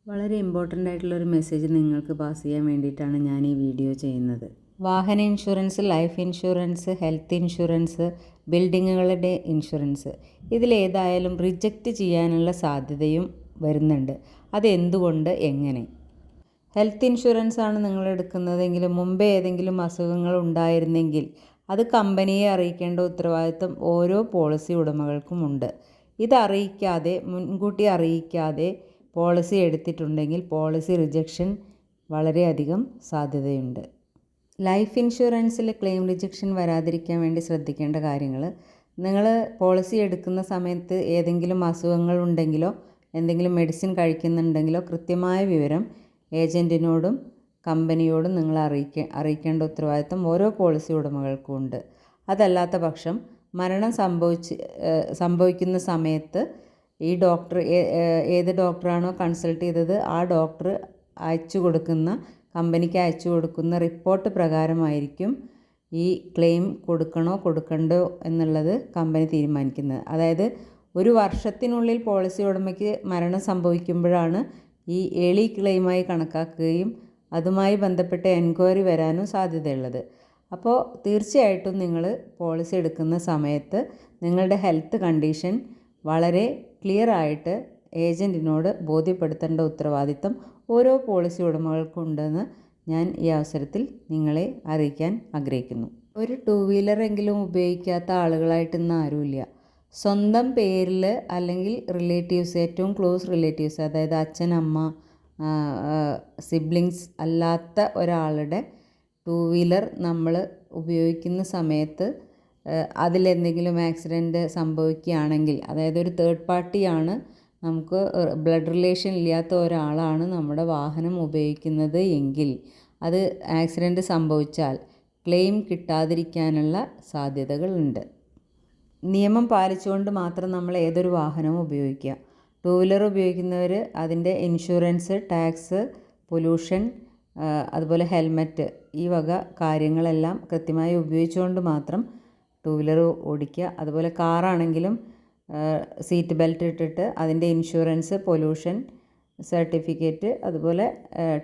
വളരെ ഇമ്പോർട്ടൻ്റ് ആയിട്ടുള്ളൊരു മെസ്സേജ് നിങ്ങൾക്ക് പാസ് ചെയ്യാൻ വേണ്ടിയിട്ടാണ് ഞാൻ ഈ വീഡിയോ ചെയ്യുന്നത്. വാഹന insurance, life insurance, health insurance, ബിൽഡിങ്ങുകളുടെ ഇൻഷുറൻസ് ഇതിലേതായാലും റിജക്റ്റ് ചെയ്യാനുള്ള സാധ്യതയും വരുന്നുണ്ട്. അതെന്തുകൊണ്ട്, എങ്ങനെ? ഹെൽത്ത് ഇൻഷുറൻസ് ആണ് നിങ്ങൾ എടുക്കുന്നതെങ്കിൽ മുമ്പേ ഏതെങ്കിലും അസുഖങ്ങൾ ഉണ്ടായിരുന്നെങ്കിൽ അത് കമ്പനിയെ അറിയിക്കേണ്ട ഉത്തരവാദിത്വം ഓരോ പോളിസി ഉടമകൾക്കും ഉണ്ട്. ഇതറിയിക്കാതെ, മുൻകൂട്ടി അറിയിക്കാതെ പോളിസി എടുത്തിട്ടുണ്ടെങ്കിൽ പോളിസി റിജക്ഷൻ വളരെയധികം സാധ്യതയുണ്ട്. ലൈഫ് ഇൻഷുറൻസിൽ ക്ലെയിം റിജക്ഷൻ വരാതിരിക്കാൻ വേണ്ടി ശ്രദ്ധിക്കേണ്ട കാര്യങ്ങൾ: നിങ്ങൾ പോളിസി എടുക്കുന്ന സമയത്ത് ഏതെങ്കിലും അസുഖങ്ങൾ ഉണ്ടെങ്കിലോ എന്തെങ്കിലും മെഡിസിൻ കഴിക്കുന്നുണ്ടെങ്കിലോ കൃത്യമായ വിവരം ഏജൻറ്റിനോടും കമ്പനിയോടും നിങ്ങൾ അറിയിക്കേണ്ട ഉത്തരവാദിത്തം ഓരോ പോളിസി ഉടമകൾക്കും ഉണ്ട്. അതല്ലാത്ത പക്ഷം മരണം സംഭവിക്കുന്ന സമയത്ത് ഈ ഡോക്ടർ ഏത് ഡോക്ടറാണോ കൺസൾട്ട് ചെയ്തത് ആ ഡോക്ടർ കമ്പനിക്ക് അയച്ചു കൊടുക്കുന്ന റിപ്പോർട്ട് പ്രകാരമായിരിക്കും ഈ ക്ലെയിം കൊടുക്കണോ കൊടുക്കണ്ടോ എന്നുള്ളത് കമ്പനി തീരുമാനിക്കുന്നത്. അതായത് ഒരു വർഷത്തിനുള്ളിൽ പോളിസി ഉടമയ്ക്ക് മരണം സംഭവിക്കുമ്പോഴാണ് ഈ ഏർലി ക്ലെയിമായി കണക്കാക്കുകയും അതുമായി ബന്ധപ്പെട്ട എൻക്വയറി വരാനും സാധ്യതയുള്ളത്. അപ്പോൾ തീർച്ചയായിട്ടും നിങ്ങൾ പോളിസി എടുക്കുന്ന സമയത്ത് നിങ്ങളുടെ ഹെൽത്ത് കണ്ടീഷൻ വളരെ ക്ലിയർ ആയിട്ട് ഏജൻറ്റിനോട് ബോധ്യപ്പെടുത്തേണ്ട ഉത്തരവാദിത്തം ഓരോ പോളിസി ഉടമകൾക്കും ഉണ്ടെന്ന് ഞാൻ ഈ അവസരത്തിൽ നിങ്ങളെ അറിയിക്കാൻ ആഗ്രഹിക്കുന്നു. ഒരു 2 വീലറെങ്കിലും ഉപയോഗിക്കാത്ത ആളുകളായിട്ട് ഇന്ന് ആരുമില്ല. സ്വന്തം പേരിൽ അല്ലെങ്കിൽ റിലേറ്റീവ്സ്, ഏറ്റവും ക്ലോസ് റിലേറ്റീവ്സ്, അതായത് അച്ഛൻ, അമ്മ, സിബ്ലിങ്സ് അല്ലാത്ത ഒരാളുടെ 2 വീലർ നമ്മൾ ഉപയോഗിക്കുന്ന സമയത്ത് അതിലെന്തെങ്കിലും ആക്സിഡൻറ്റ് സംഭവിക്കുകയാണെങ്കിൽ, അതായത് ഒരു തേർഡ് പാർട്ടിയാണ്, നമുക്ക് ബ്ലഡ് റിലേഷൻ ഇല്ലാത്ത ഒരാളാണ് നമ്മുടെ വാഹനം ഉപയോഗിക്കുന്നത് എങ്കിൽ അത് ആക്സിഡൻറ്റ് സംഭവിച്ചാൽ ക്ലെയിം കിട്ടാതിരിക്കാനുള്ള സാധ്യതകളുണ്ട്. നിയമം പാലിച്ചുകൊണ്ട് മാത്രം നമ്മൾ ഏതൊരു വാഹനവും ഉപയോഗിക്കുക. 2 വീലർ ഉപയോഗിക്കുന്നവർ അതിൻ്റെ ഇൻഷുറൻസ്, ടാക്സ്, പൊല്യൂഷൻ, അതുപോലെ ഹെൽമറ്റ്, ഈ വക കാര്യങ്ങളെല്ലാം കൃത്യമായി ഉപയോഗിച്ചുകൊണ്ട് മാത്രം 2 വീലർ ഓടിക്കുക. അതുപോലെ കാറാണെങ്കിലും സീറ്റ് ബെൽറ്റ് ഇട്ടിട്ട് അതിൻ്റെ ഇൻഷുറൻസ്, പൊല്യൂഷൻ സർട്ടിഫിക്കറ്റ്, അതുപോലെ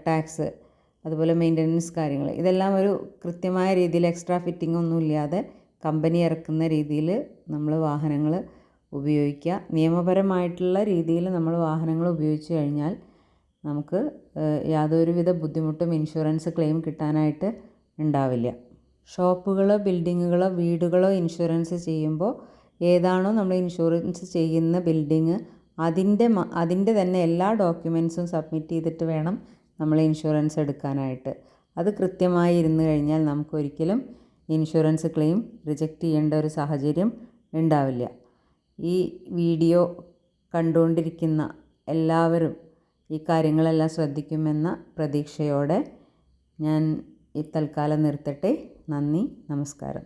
ടാക്സ്, അതുപോലെ മെയിൻ്റനൻസ് കാര്യങ്ങൾ, ഇതെല്ലാം ഒരു കൃത്യമായ രീതിയിൽ എക്സ്ട്രാ ഫിറ്റിംഗ് ഒന്നും ഇല്ലാതെ കമ്പനി ഇറക്കുന്ന രീതിയിൽ നമ്മൾ വാഹനങ്ങൾ ഉപയോഗിക്കുക. നിയമപരമായിട്ടുള്ള രീതിയിൽ നമ്മൾ വാഹനങ്ങൾ ഉപയോഗിച്ച് കഴിഞ്ഞാൽ നമുക്ക് യാതൊരുവിധ ബുദ്ധിമുട്ടും ഇൻഷുറൻസ് ക്ലെയിം കിട്ടാനായിട്ട് ഉണ്ടാവില്ല. ഷോപ്പുകളോ ബിൽഡിങ്ങുകളോ വീടുകളോ ഇൻഷുറൻസ് ചെയ്യുമ്പോൾ ഏതാണോ നമ്മൾ ഇൻഷുറൻസ് ചെയ്യുന്ന ബിൽഡിങ് അതിൻ്റെ തന്നെ എല്ലാ ഡോക്യുമെൻറ്റ്സും സബ്മിറ്റ് ചെയ്തിട്ട് വേണം നമ്മൾ ഇൻഷുറൻസ് എടുക്കാനായിട്ട്. അത് കൃത്യമായി ഇരുന്ന് കഴിഞ്ഞാൽ നമുക്കൊരിക്കലും ഇൻഷുറൻസ് ക്ലെയിം റിജക്റ്റ് ചെയ്യേണ്ട ഒരു സാഹചര്യം ഉണ്ടാവില്ല. ഈ വീഡിയോ കണ്ടുകൊണ്ടിരിക്കുന്ന എല്ലാവരും ഈ കാര്യങ്ങളെല്ലാം ശ്രദ്ധിക്കുമെന്ന പ്രതീക്ഷയോടെ ഞാൻ ഈ തൽക്കാലം നിർത്തട്ടെ. നന്ദി, നമസ്കാരം.